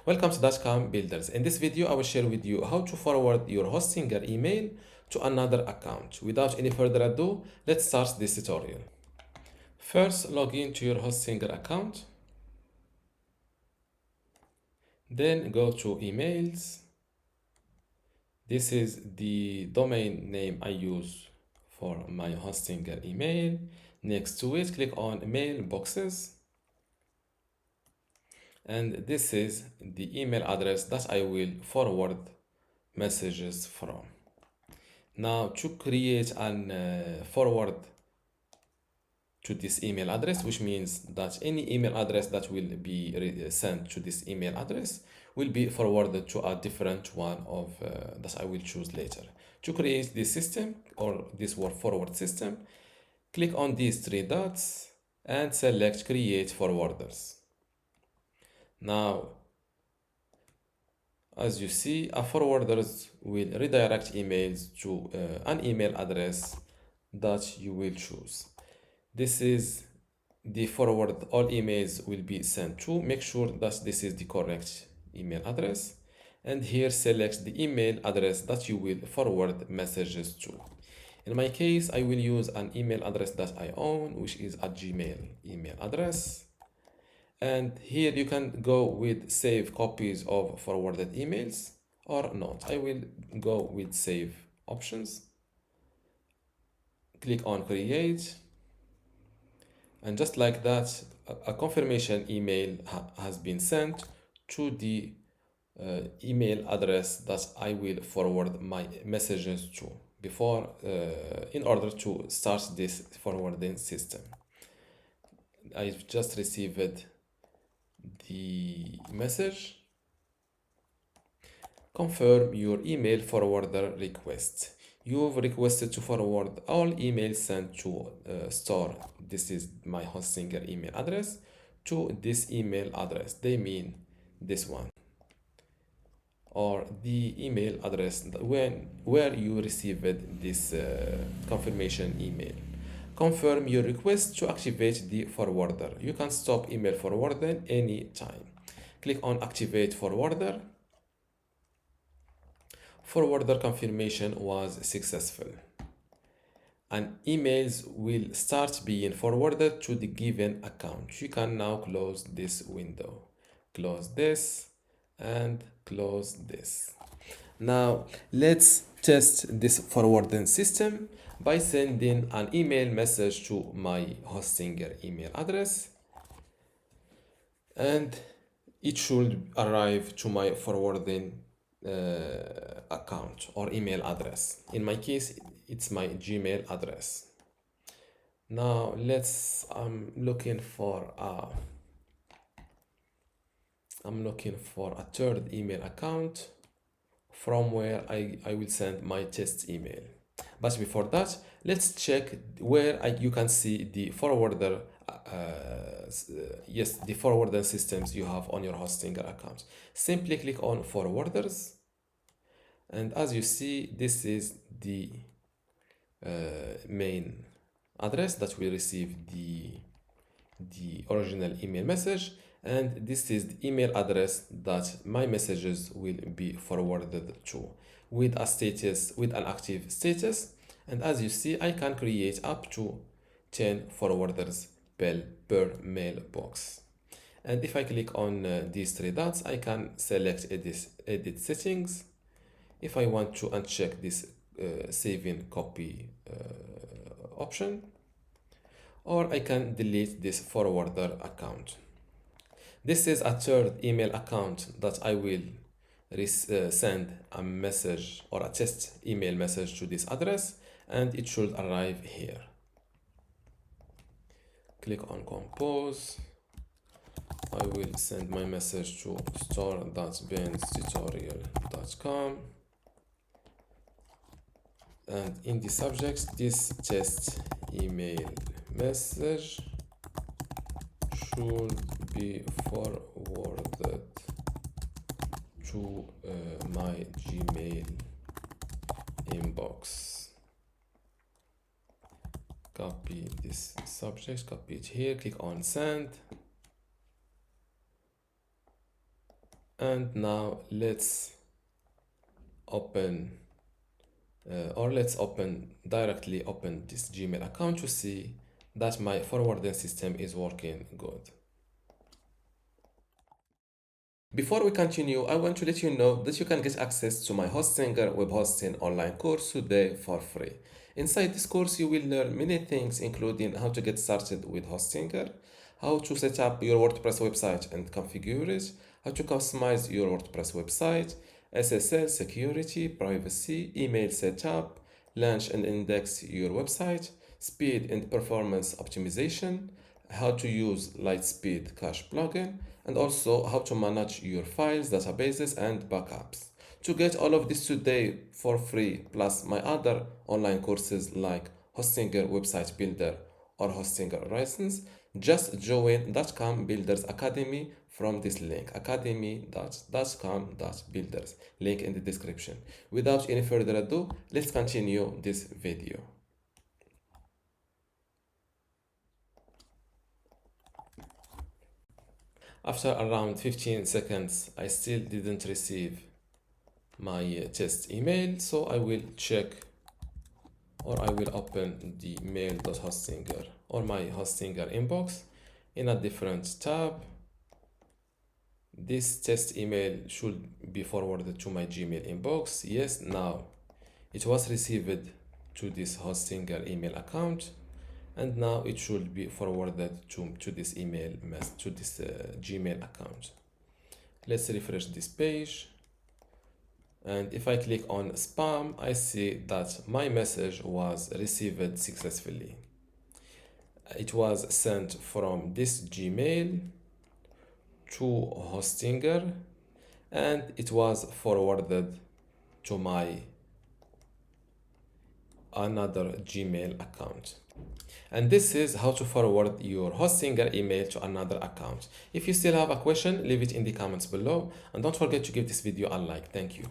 Welcome to dotcom builders. In this video, I will share with you how to forward your Hostinger email to another account. Without any further ado, let's start this tutorial. First, log in to your Hostinger account. Then go to emails. This is the domain name I use for my Hostinger email. Next to it, click on mailboxes. And this is the email address that I will forward messages from. Now to create and forward to this email address, which means that any email address that will be sent to this email address will be forwarded to a different one of that I will choose later. To create this system or this word forward system, click on these three dots and select create forwarders. Now, as you see, a forwarders will redirect emails to an email address that you will choose. This is the forward all emails will be sent to. Make sure that this is the correct email address. And here select the email address that you will forward messages to. In my case, I will use an email address that I own, which is a Gmail email address. And here you can go with save copies of forwarded emails or not. I will go with save options. Click on create. And just like that, a confirmation email has been sent to the email address that I will forward my messages to before in order to start this forwarding system. I've just received the message. Confirm your email forwarder request. You've requested to forward all emails sent to store, this is my Hostinger email address, to this email address. They mean this one, or the email address where you received this confirmation email. Confirm your request to activate the forwarder. You can stop email forwarding anytime. Click on activate forwarder. Forwarder confirmation was successful, and emails will start being forwarded to the given account. You can now close this window. Close this and close this. Now let's test this forwarding system by sending an email message to my Hostinger email address, and it should arrive to my forwarding account or email address. In my case, it's my Gmail address. Now I'm looking for a third email account from where I will send my test email. But before that, let's check where you can see the forwarder the forwarder systems you have on your Hostinger account. Simply click on forwarders, and as you see, this is the main address that will receive the original email message, and this is the email address that my messages will be forwarded to with an active status. And as you see, I can create up to 10 forwarders per mailbox. And if I click on these three dots, I can select edit settings if I want to uncheck this saving copy option, or I can delete this forwarder account. This is a third email account that I will send a message or a test email message to this address, and it should arrive here. Click on compose. I will send my message to store.benstutorial.com, and in the subject, this test email message should be forwarded to my Gmail inbox. Copy this subject, copy it here, click on send. And now let's open directly open this Gmail account to see that my forwarding system is working good. Before we continue, I want to let you know that you can get access to my Hostinger web hosting online course today for free. Inside this course, you will learn many things, including how to get started with Hostinger, how to set up your WordPress website and configure it, how to customize your WordPress website, SSL security, privacy, email setup, launch and index your website, speed and performance optimization, how to use Lightspeed Cache plugin, and also how to manage your files, databases, and backups. To get all of this today for free, plus my other online courses like Hostinger Website Builder or Hostinger Horizons, just join dotcom.builders Academy from this link, academy.dotcom.builders, link in the description. Without any further ado, let's continue this video. After around 15 seconds, I still didn't receive my test email, so I will check, or I will open the mail.hostinger or my Hostinger inbox in a different tab. This test email should be forwarded to my Gmail inbox. Yes, now it was received to this Hostinger email account, and now it should be forwarded to this Gmail account. Let's refresh this page, and if I click on spam, I see that my message was received successfully. It was sent from this Gmail to Hostinger, and it was forwarded to my another Gmail account. And this is how to forward your Hostinger email to another account. If you still have a question, leave it in the comments below, and don't forget to give this video a like. Thank you.